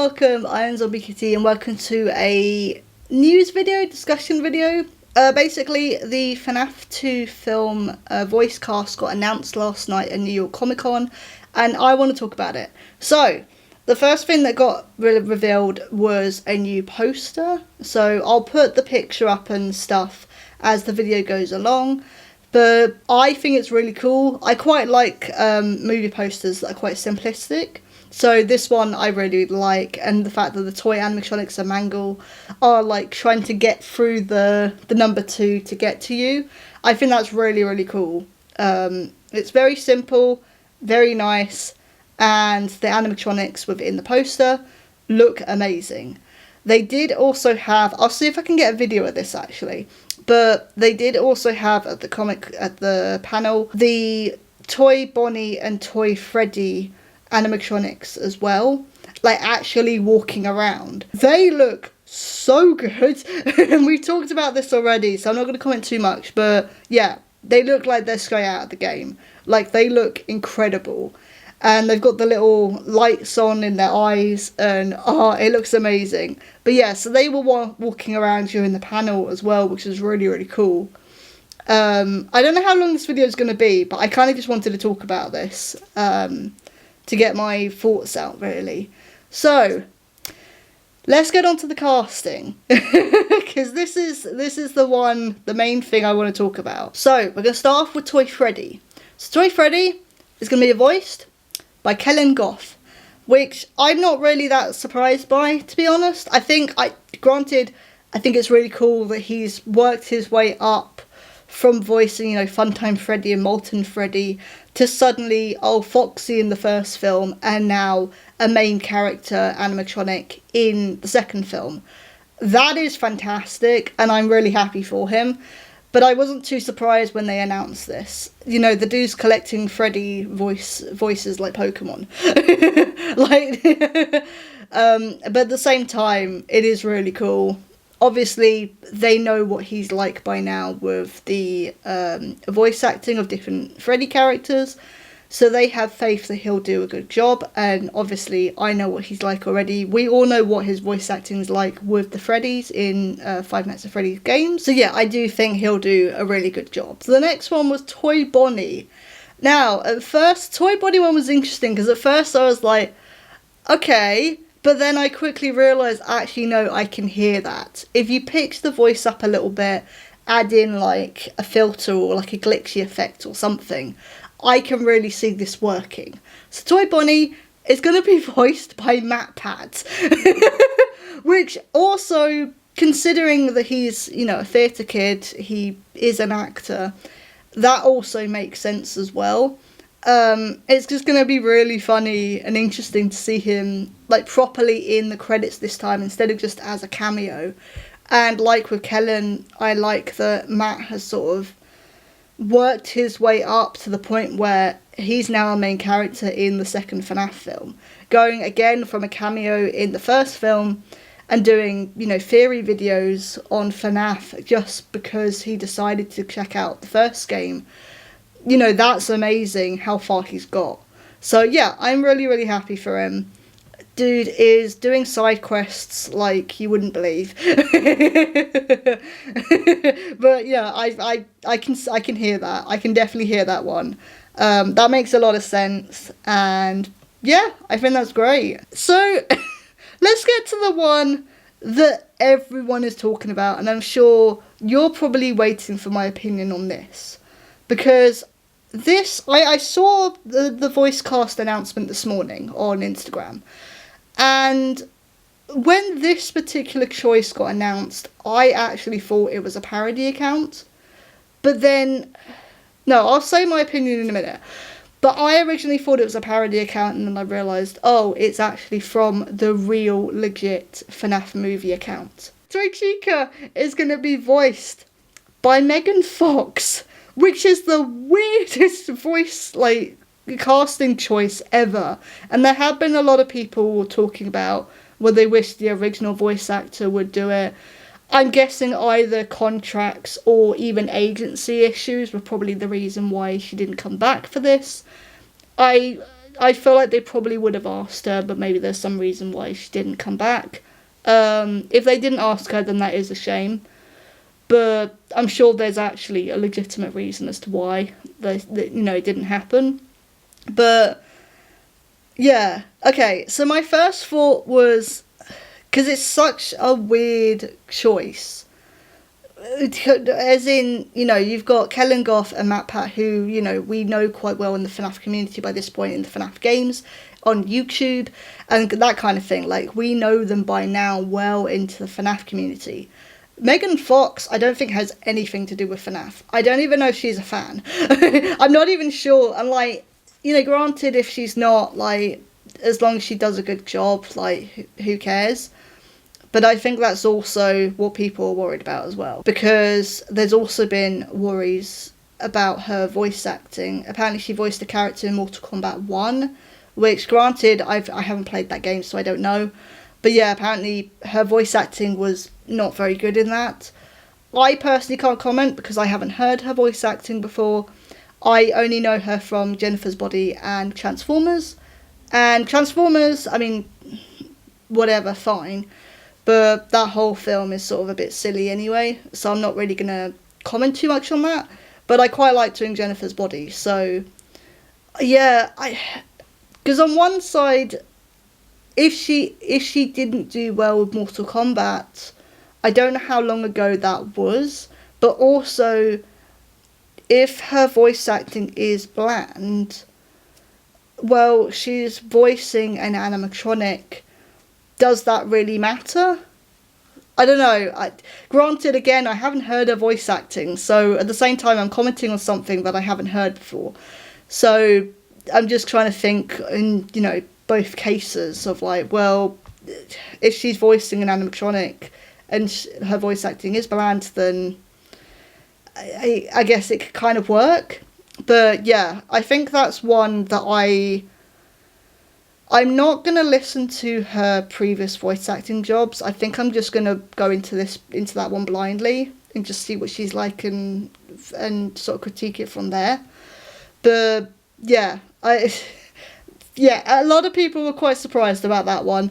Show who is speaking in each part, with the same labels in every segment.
Speaker 1: welcome, I am Zombie Kitty and welcome to a news video, discussion video. Basically, the FNAF 2 film voice cast got announced last night at New York Comic Con, and I want to talk about it. So, the first thing that got revealed was a new poster, so I'll put the picture up and stuff as the video goes along. But I think it's really cool. I quite like movie posters that are quite simplistic. So this one I really like, and the fact that the toy animatronics and Mangle are like trying to get through the number 2 to get to you. I think that's really, really cool. It's very simple, very nice, and the animatronics within the poster look amazing. They did also have, I'll see if I can get a video of this actually, but they did also have at the panel the Toy Bonnie and Toy Freddy animatronics as well, like actually walking around. They look so good and we've talked about this already, so I'm not going to comment too much, but yeah, they look like they're straight out of the game. Like, they look incredible, and they've got the little lights on in their eyes, and it looks amazing. But yeah, so they were walking around during the panel as well, which is really, really cool. I don't know how long this video is going to be, but I kind of just wanted to talk about this to get my thoughts out, really. So let's get on to the casting, because this is the main thing I want to talk about. So we're going to start off with Toy Freddy. So Toy Freddy is going to be voiced by Kellen Goff, which I'm not really that surprised by, to be honest. I think it's really cool that he's worked his way up from voicing, Funtime Freddy and Molten Freddy to suddenly Foxy in the first film, and now a main character animatronic in the second film. That is fantastic, and I'm really happy for him. But I wasn't too surprised when they announced this. The dude's collecting Freddy voices like Pokemon. But at the same time, it is really cool. Obviously, they know what he's like by now with the voice acting of different Freddy characters. So they have faith that he'll do a good job, and obviously I know what he's like already. We all know what his voice acting is like with the Freddys in Five Nights at Freddy's games. So yeah, I do think he'll do a really good job. So the next one was Toy Bonnie. Now, at first, Toy Bonnie one was interesting, because at first I was like, okay, but then I quickly realised, actually no, I can hear that. If you pitch the voice up a little bit, add in like a filter or like a glitchy effect or something, I can really see this working. So Toy Bonnie is going to be voiced by Matt Pat, which also, considering that he's, a theatre kid, he is an actor, that also makes sense as well. It's just going to be really funny and interesting to see him like properly in the credits this time, instead of just as a cameo. And like with Kellen, I like that Matt has sort of worked his way up to the point where he's now a main character in the second FNAF film, going again from a cameo in the first film and doing, theory videos on FNAF just because he decided to check out the first game. That's amazing how far he's got. So yeah, I'm really, really happy for him. Dude is doing side quests like you wouldn't believe. But yeah, I can hear that. I can definitely hear that one. That makes a lot of sense, and yeah, I think that's great. So let's get to the one that everyone is talking about, and I'm sure you're probably waiting for my opinion on this, because this, I saw the voice cast announcement this morning on Instagram. And when this particular choice got announced, I actually thought it was a parody account. But then, no, I'll say my opinion in a minute. But I originally thought it was a parody account, and then I realised, it's actually from the real, legit FNAFMovie account. Toy Chica is going to be voiced by Megan Fox, which is the weirdest voice, casting choice ever. And there have been a lot of people talking about whether they wish the original voice actor would do it. I'm guessing either contracts or even agency issues were probably the reason why she didn't come back for this. I I feel like they probably would have asked her, but maybe there's some reason why she didn't come back. If they didn't ask her, then that is a shame. But I'm sure there's actually a legitimate reason as to why it didn't happen. But yeah, okay. So my first thought was, because it's such a weird choice. As in, you've got Kellen Goff and Matt Pat, who, we know quite well in the FNAF community by this point, in the FNAF games, on YouTube, and that kind of thing. Like, we know them by now well into the FNAF community. Megan Fox, I don't think has anything to do with FNAF. I don't even know if she's a fan. I'm not even sure. I'm like, granted, if she's not, like, as long as she does a good job, like, who cares? But I think that's also what people are worried about as well. Because there's also been worries about her voice acting. Apparently she voiced a character in Mortal Kombat 1, which, granted, I haven't played that game, so I don't know. But yeah, apparently her voice acting was not very good in that. I personally can't comment because I haven't heard her voice acting before. I only know her from Jennifer's Body and Transformers. And Transformers, I mean, whatever, fine. But that whole film is sort of a bit silly anyway, so I'm not really going to comment too much on that. But I quite liked her in Jennifer's Body, so yeah, because on one side, if she didn't do well with Mortal Kombat, I don't know how long ago that was, but also, if her voice acting is bland, well, she's voicing an animatronic. Does that really matter? I don't know. Granted, again, I haven't heard her voice acting, so at the same time I'm commenting on something that I haven't heard before. So I'm just trying to think in, both cases of like, well, if she's voicing an animatronic and her voice acting is bland, then I guess it could kind of work. But yeah, I think that's one that I'm not going to listen to her previous voice acting jobs. I think I'm just going to go into that one blindly and just see what she's like and sort of critique it from there. But yeah, a lot of people were quite surprised about that one.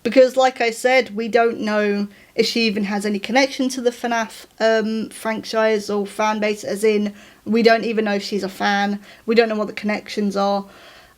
Speaker 1: Because like I said, we don't know if she even has any connection to the FNAF franchise or fan base, as in, we don't even know if she's a fan. We don't know what the connections are.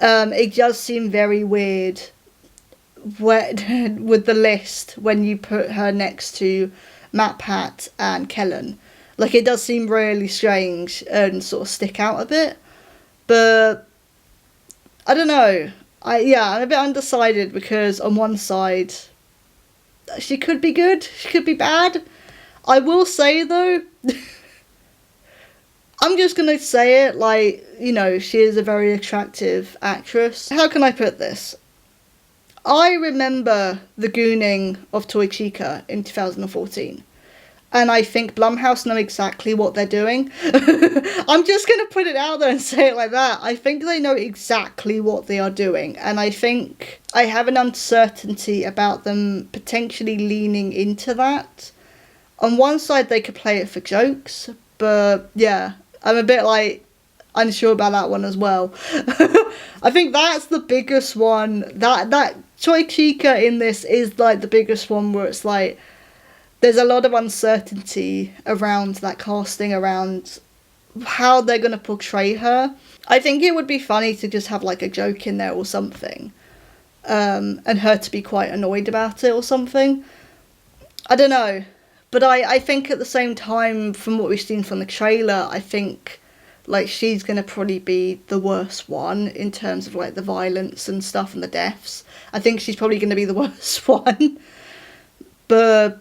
Speaker 1: It does seem very weird with the list when you put her next to Matt Pat and Kellen. Like, it does seem really strange and sort of stick out a bit. But I don't know. I'm a bit undecided because on one side, she could be good, she could be bad. I will say though, I'm just going to say it, like, she is a very attractive actress. How can I put this? I remember the gooning of Toy Chica in 2014. And I think Blumhouse know exactly what they're doing. I'm just going to put it out there and say it like that. I think they know exactly what they are doing. And I think I have an uncertainty about them potentially leaning into that. On one side, they could play it for jokes. But yeah, I'm a bit like unsure about that one as well. I think that's the biggest one. That Toy Chica in this is like the biggest one where it's like, there's a lot of uncertainty around that casting, around how they're going to portray her. I think it would be funny to just have like a joke in there or something. And her to be quite annoyed about it or something. I don't know. But I think at the same time, from what we've seen from the trailer, I think like she's going to probably be the worst one in terms of like the violence and stuff and the deaths. I think she's probably going to be the worst one. But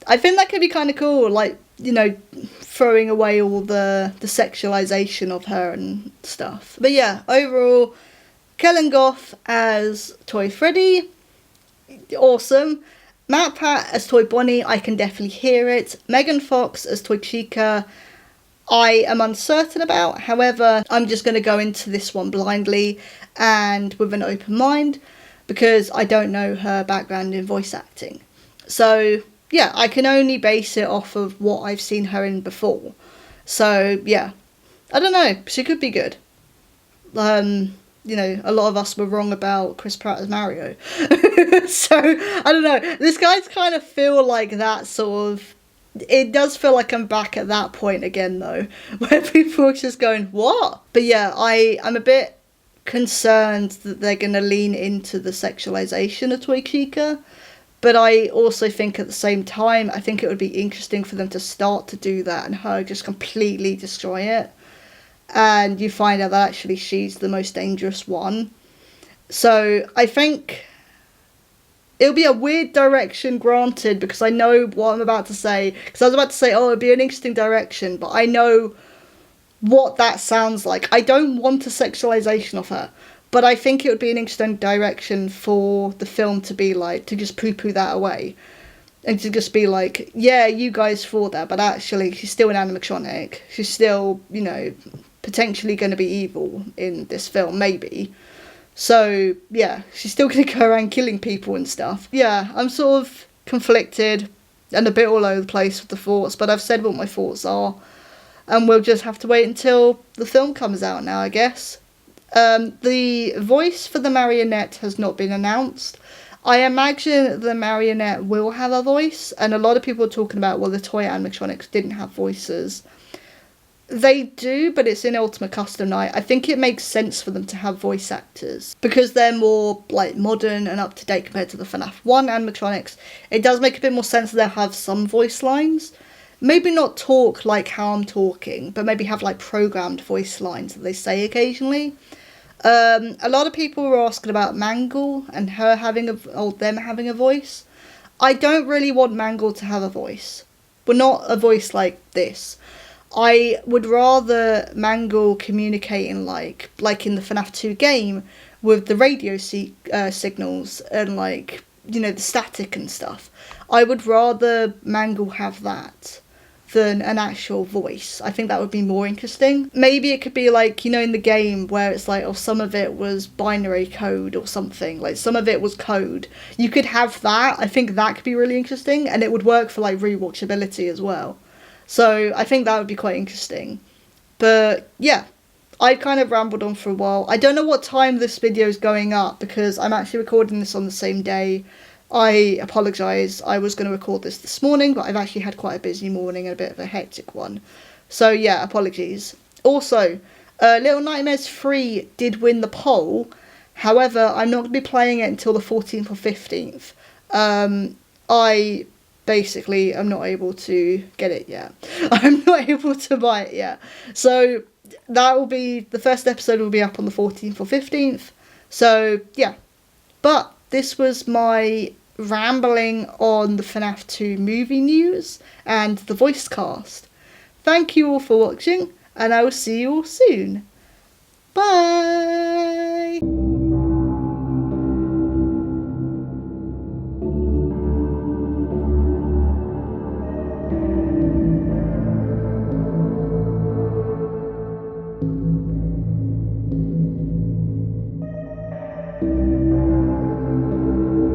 Speaker 1: I think that could be kind of cool, like, throwing away all the sexualization of her and stuff. But yeah, overall, Kellen Goff as Toy Freddy, awesome. Matt Pat as Toy Bonnie, I can definitely hear it. Megan Fox as Toy Chica, I am uncertain about. However, I'm just going to go into this one blindly and with an open mind because I don't know her background in voice acting. So yeah, I can only base it off of what I've seen her in before. So yeah, I don't know, she could be good. you know, a lot of us were wrong about Chris Pratt as Mario. So, I don't know. This guy's kind of feel like that sort of... It does feel like I'm back at that point again, though, where people are just going, what? But yeah, I'm a bit concerned that they're going to lean into the sexualization of Toy Chica. But I also think at the same time, I think it would be interesting for them to start to do that and her just completely destroy it. And you find out that actually she's the most dangerous one. So I think it'll be a weird direction, granted, because I know what I'm about to say. Because I was about to say, oh, it'd be an interesting direction, but I know what that sounds like. I don't want a sexualization of her, but I think it would be an interesting direction for the film to be like, to just poo-poo that away. And to just be like, yeah, you guys thought that, but actually she's still an animatronic. She's still, you know, potentially going to be evil in this film, maybe. So, yeah, she's still going to go around killing people and stuff. Yeah, I'm sort of conflicted and a bit all over the place with the thoughts, but I've said what my thoughts are. And we'll just have to wait until the film comes out now, I guess. The voice for the marionette has not been announced. I imagine the marionette will have a voice, and a lot of people are talking about, well, the toy animatronics didn't have voices. They do, but it's in Ultimate Custom Night. I think it makes sense for them to have voice actors, because they're more, like, modern and up-to-date compared to the FNAF 1 animatronics. It does make a bit more sense that they'll have some voice lines. Maybe not talk like how I'm talking, but maybe have, like, programmed voice lines that they say occasionally. A lot of people were asking about Mangle and her having them having a voice. I don't really want Mangle to have a voice, but not a voice like this. I would rather Mangle communicating like in the FNAF 2 game with the radio signals and, like, you know, the static and stuff. I would rather Mangle have that than an actual voice. I think that would be more interesting. Maybe it could be like, you know, in the game where it's like, oh, some of it was binary code or something, like some of it was code. You could have that. I think that could be really interesting, and it would work for, like, rewatchability as well. So I think that would be quite interesting. But yeah, I kind of rambled on for a while. I don't know what time this video is going up, because I'm actually recording this on the same day. I apologise, I was going to record this morning, but I've actually had quite a busy morning and a bit of a hectic one. So yeah, apologies. Also, Little Nightmares 3 did win the poll. However, I'm not going to be playing it until the 14th or 15th. I basically am not able to get it yet. I'm not able to buy it yet. So that will be, the first episode will be up on the 14th or 15th. So yeah, but this was my rambling on the FNAF 2 movie news and the voice cast. Thank you all for watching, and I will see you all soon. Bye!